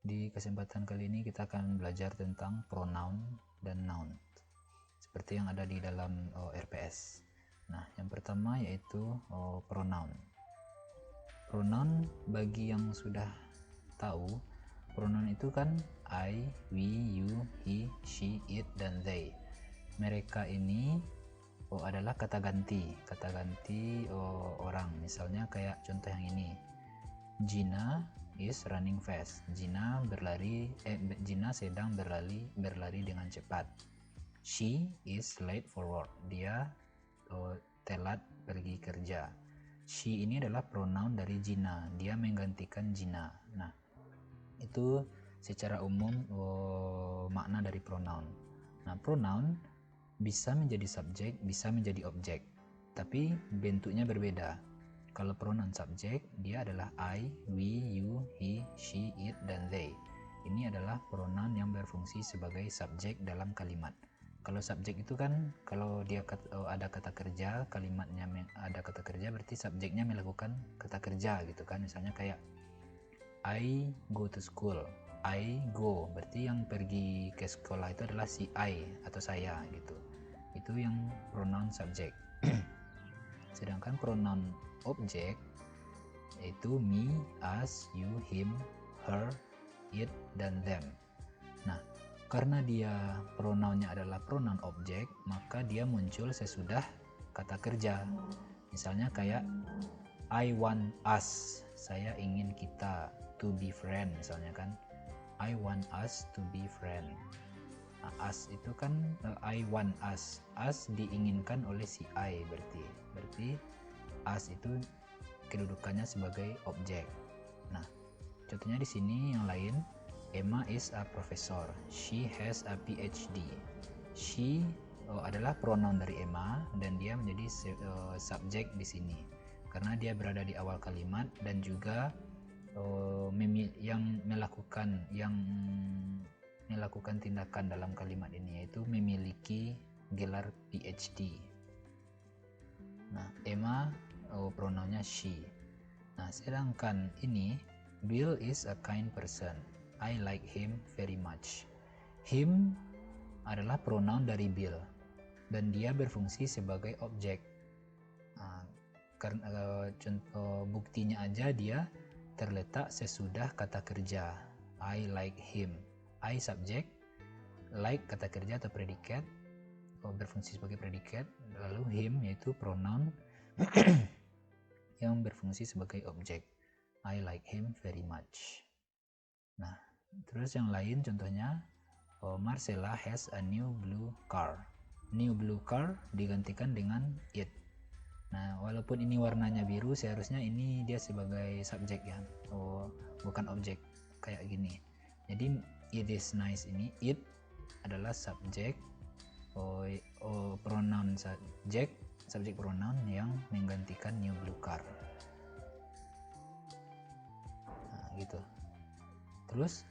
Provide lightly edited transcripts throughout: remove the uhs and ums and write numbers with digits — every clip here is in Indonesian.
Di kesempatan kali ini kita akan belajar tentang pronoun dan noun seperti yang ada di dalam RPS. Nah, yang pertama yaitu pronoun. Pronoun bagi yang sudah tahu, pronoun itu kan I, we, you, he, she, it, dan they. Mereka ini adalah kata ganti orang. Misalnya kayak contoh yang ini, Gina is running fast. Gina sedang berlari dengan cepat. She is late for work. Dia telat pergi kerja. She ini adalah pronoun dari Gina. Dia menggantikan Gina. Nah, itu secara umum makna dari pronoun. Nah, pronoun bisa menjadi subjek, bisa menjadi objek, tapi bentuknya berbeda. Kalau pronoun subjek, dia adalah I, we, you, he, she, it, dan they. Ini adalah pronoun yang berfungsi sebagai subjek dalam kalimat. Kalau subjek itu kan, kalau dia ada kata kerja, kalimatnya ada kata kerja, berarti subjeknya melakukan kata kerja gitu kan. Misalnya kayak I go to school. I go, berarti yang pergi ke sekolah itu adalah si I atau saya gitu. Itu yang pronoun subjek. Sedangkan pronoun objek yaitu me, us, you, him, her, it, dan them. Nah, karena dia pronounnya adalah pronoun objek, maka dia muncul sesudah kata kerja. Misalnya kayak I want us, saya ingin kita to be friend, misalnya kan. I want us to be friend. Nah, us itu kan I want us diinginkan oleh si I, berarti us itu kedudukannya sebagai objek. Nah, contohnya di sini yang lain, Emma is a professor. She has a PhD. She adalah pronoun dari Emma dan dia menjadi subjek di sini karena dia berada di awal kalimat dan juga yang melakukan tindakan dalam kalimat ini yaitu memiliki gelar PhD. Nah, Emma pronounnya she. Nah, sedangkan ini Bill is a kind person. I like him very much. Him adalah pronoun dari Bill dan dia berfungsi sebagai objek. Nah, contoh buktinya aja dia terletak sesudah kata kerja I like him. I subjek, like kata kerja atau predikat, berfungsi sebagai predikat, lalu him yaitu pronoun yang berfungsi sebagai objek. I like him very much. Nah, terus yang lain contohnya Marcella has a new blue car. New blue car digantikan dengan it. Nah, walaupun ini warnanya biru, seharusnya ini dia sebagai subjek ya, bukan objek kayak gini. Jadi it is nice ini, it adalah subjek, pronoun subjek pronoun yang menggantikan new blue car. Nah, gitu. Terus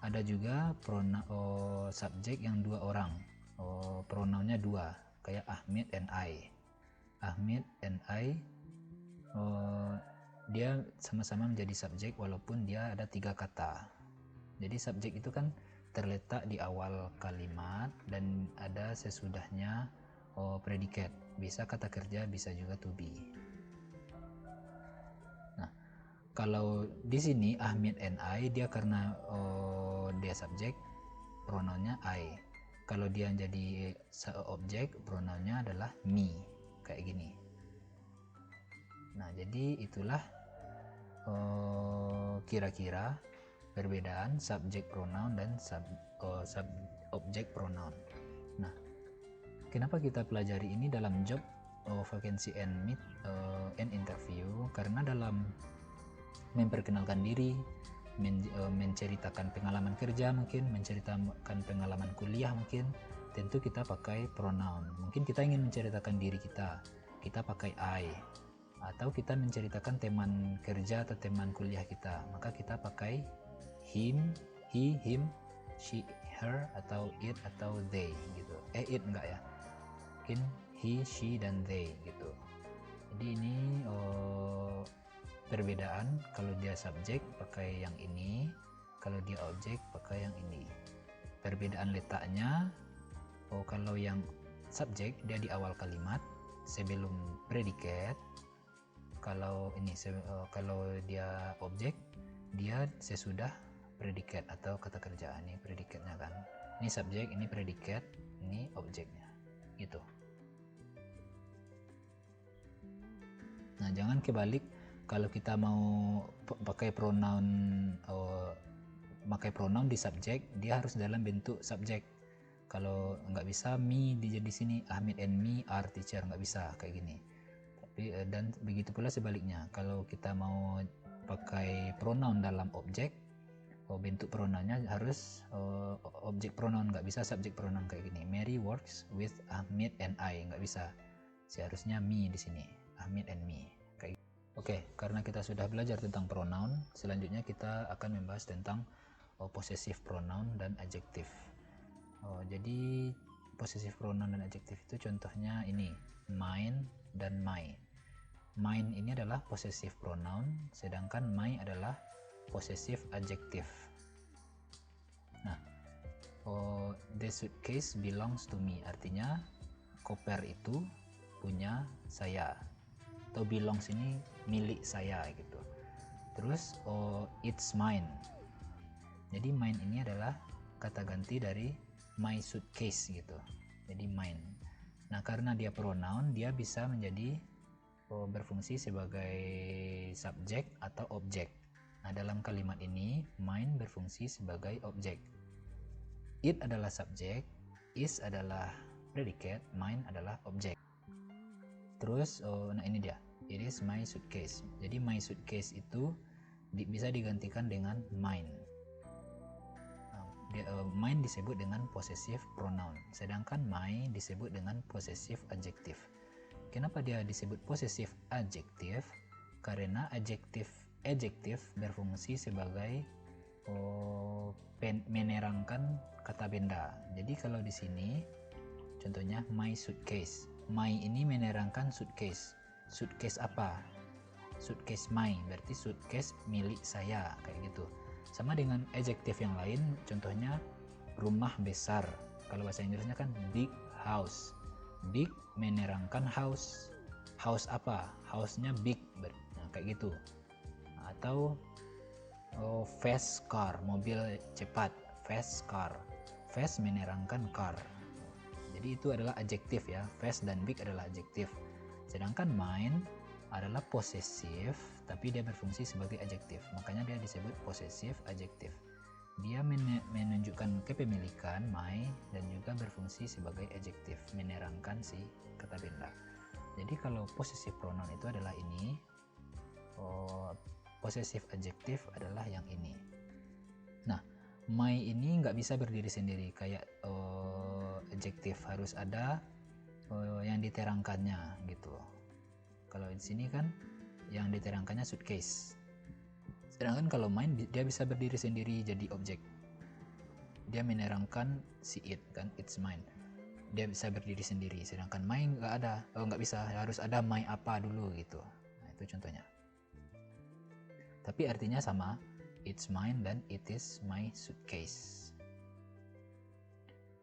ada juga subjek yang dua orang, pronounnya dua, kayak Ahmed and I. Ahmed and I dia sama-sama menjadi subjek walaupun dia ada tiga kata. Jadi subjek itu kan terletak di awal kalimat dan ada sesudahnya predikat. Bisa kata kerja, bisa juga to be. Nah, kalau di sini Ahmed and I, dia karena dia subjek, pronounnya I. Kalau dia jadi objek, pronounnya adalah me, kayak gini. Nah, jadi itulah kira-kira perbedaan subjek pronoun dan objek pronoun. Nah, kenapa kita pelajari ini dalam job vacancy and interview? Karena dalam memperkenalkan diri, menceritakan pengalaman kerja mungkin, menceritakan pengalaman kuliah mungkin, tentu kita pakai pronoun. Mungkin kita ingin menceritakan diri kita pakai I. Atau kita menceritakan teman kerja atau teman kuliah kita, maka kita pakai him, he, him, she, her, atau it, atau they gitu. It enggak ya, mungkin he, she, dan they gitu. Jadi ini perbedaan. Kalau dia subjek pakai yang ini, kalau dia objek pakai yang ini. Perbedaan letaknya, kalau yang subjek dia di awal kalimat sebelum predikat. Kalau ini kalau dia objek dia sesudah predikat atau kata kerja. Ini predikatnya kan, ini subjek, ini predikat, ini objeknya gitu. Nah, jangan kebalik. Kalau kita mau pakai pronoun di subjek, dia harus dalam bentuk subjek. Kalau nggak bisa me di sini Ahmed and me are teacher, nggak bisa kayak gini. Dan begitu pula sebaliknya, kalau kita mau pakai pronoun dalam objek, bentuk pronounnya harus objek pronoun, nggak bisa subjek pronoun kayak gini. Mary works with Ahmed and I, nggak bisa. Seharusnya me di sini, Ahmed and me. Kayak gitu. Oke, karena kita sudah belajar tentang pronoun, selanjutnya kita akan membahas tentang possessive pronoun dan adjektif. Jadi possessive pronoun dan adjektif itu contohnya ini, mine dan my. Mine ini adalah possessive pronoun, sedangkan my adalah possessive adjective. Nah, the suitcase belongs to me, artinya koper itu punya saya, atau belongs ini milik saya gitu. Terus it's mine, jadi mine ini adalah kata ganti dari my suitcase gitu, jadi mine. Nah, karena dia pronoun, dia bisa menjadi berfungsi sebagai subjek atau objek. Nah, dalam kalimat ini mine berfungsi sebagai objek, it adalah subjek, is adalah predikat, mine adalah objek. Terus nah ini dia, it is my suitcase. Jadi my suitcase itu bisa digantikan dengan mine. Mine disebut dengan possessive pronoun, sedangkan my disebut dengan possessive adjective. Kenapa dia disebut possessive adjective? Karena adjektif berfungsi sebagai menerangkan kata benda. Jadi kalau di sini contohnya my suitcase, my ini menerangkan suitcase. Suitcase apa? Suitcase my, berarti suitcase milik saya, kayak gitu. Sama dengan adjektif yang lain, contohnya rumah besar. Kalau bahasa Inggrisnya kan big house. Big menerangkan house. House apa? House-nya big. Nah, kayak gitu. Atau fast car, mobil cepat. Fast car. Fast menerangkan car. Jadi itu adalah adjektif ya. Fast dan big adalah adjektif. Sedangkan mine adalah possessive, tapi dia berfungsi sebagai adjektif. Makanya dia disebut possessive adjective. Dia menunjukkan kepemilikan my dan juga berfungsi sebagai adjektif, menerangkan si kata benda. Jadi kalau possessive pronoun itu adalah ini, possessive adjective adalah yang ini. Nah, my ini nggak bisa berdiri sendiri kayak adjektif, harus ada yang diterangkannya gitu. Kalau di sini kan yang diterangkannya suitcase. Sedangkan kalau mine dia bisa berdiri sendiri jadi objek. Dia menerangkan si it kan, it's mine. Dia bisa berdiri sendiri. Sedangkan my nggak ada, nggak bisa, harus ada my apa dulu gitu. Nah, itu contohnya. Tapi artinya sama, it's mine dan it is my suitcase.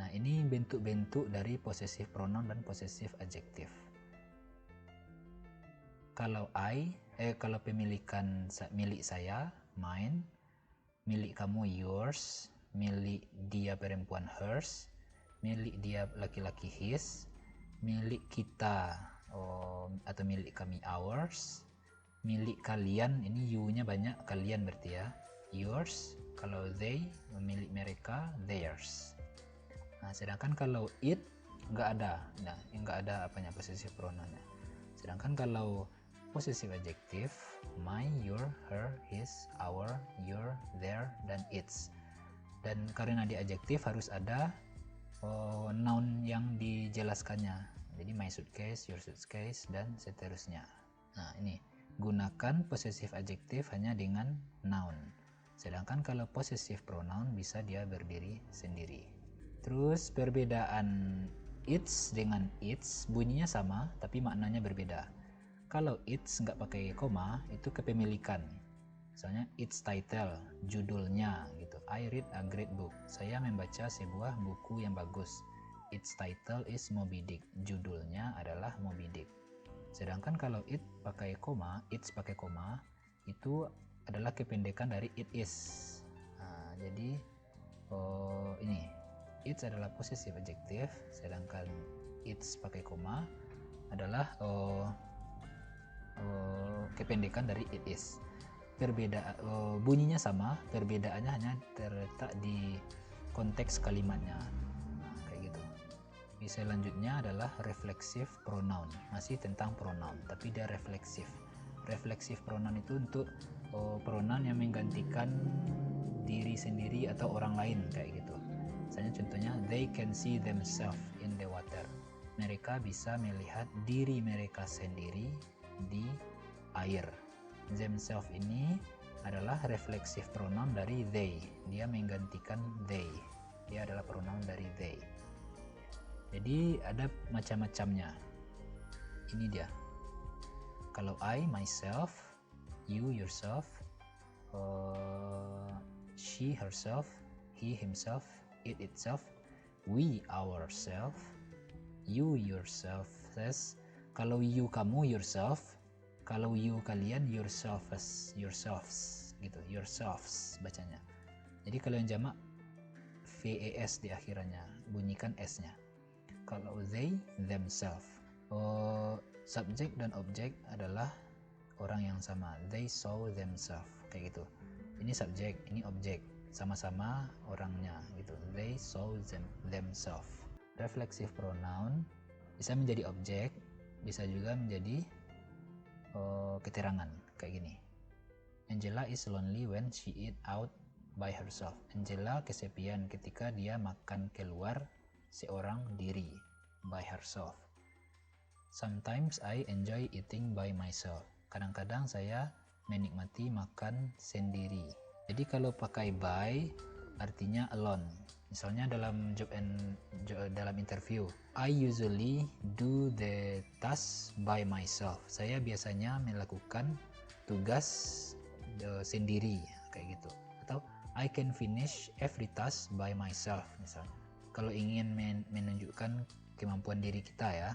Nah, ini bentuk-bentuk dari possessive pronoun dan possessive adjective. Kalau kalau pemilikan milik saya, mine, milik kamu yours, milik dia perempuan hers, milik dia laki-laki his, milik kita atau milik kami ours, milik kalian, ini you-nya banyak, kalian berarti ya, yours. Kalau they, milik mereka, theirs. Nah, sedangkan kalau it nggak ada, nah nggak ada apanya possessive pronounnya. Sedangkan kalau possessive adjective, my, your, her, his, our, your, their, dan its. Dan karena di adjektif harus ada noun yang dijelaskannya. Jadi my suitcase, your suitcase, dan seterusnya. Nah, ini gunakan possessive adjective hanya dengan noun. Sedangkan kalau possessive pronoun bisa dia berdiri sendiri. Terus perbedaan its dengan its, bunyinya sama tapi maknanya berbeda. Kalau its nggak pakai koma, itu kepemilikan. Misalnya its title, judulnya gitu. I read a great book. Saya membaca sebuah buku yang bagus. Its title is Moby Dick. Judulnya adalah Moby Dick. Sedangkan kalau it pakai koma, it's pakai koma, itu adalah kependekan dari it is. Nah, jadi ini it's adalah possessive adjective, sedangkan it's pakai koma adalah kependekan dari it is. Bunyinya sama, perbedaannya hanya terletak di konteks kalimatnya. Nah, kayak gitu. Misal selanjutnya adalah reflexive pronoun, masih tentang pronoun tapi dia refleksif. Reflexive pronoun itu untuk pronoun yang menggantikan diri sendiri atau orang lain, kayak gitu. Misalnya contohnya, they can see themselves in the water. Mereka bisa melihat diri mereka sendiri di air. Themselves ini adalah reflexive pronoun dari they. Dia menggantikan they. Dia adalah pronoun dari they. Jadi ada macam-macamnya. Ini dia. Kalau I, myself, you, yourself, she, herself, he, himself, it, itself, we, ourselves, you, yourself. Kalau you, kamu, yourself. Kalau you, kalian, yourselves gitu, yourselves bacanya. Jadi kalau yang jamak VES di akhirannya, bunyikan S-nya. Kalau they, themselves. Subjek dan objek adalah orang yang sama. They saw themselves, kayak gitu. Ini subjek, ini objek, sama-sama orangnya gitu. They saw themselves. Reflexive pronoun bisa menjadi objek, bisa juga menjadi keterangan, kayak gini. Angela is lonely when she eat out by herself. Angela kesepian ketika dia makan keluar seorang diri, by herself. Sometimes I enjoy eating by myself. Kadang-kadang saya menikmati makan sendiri. Jadi kalau pakai by artinya alone. Misalnya dalam dalam interview, I usually do the task by myself. Saya biasanya melakukan tugas sendiri, kayak gitu. Atau I can finish every task by myself misalnya. Kalau ingin menunjukkan kemampuan diri kita ya,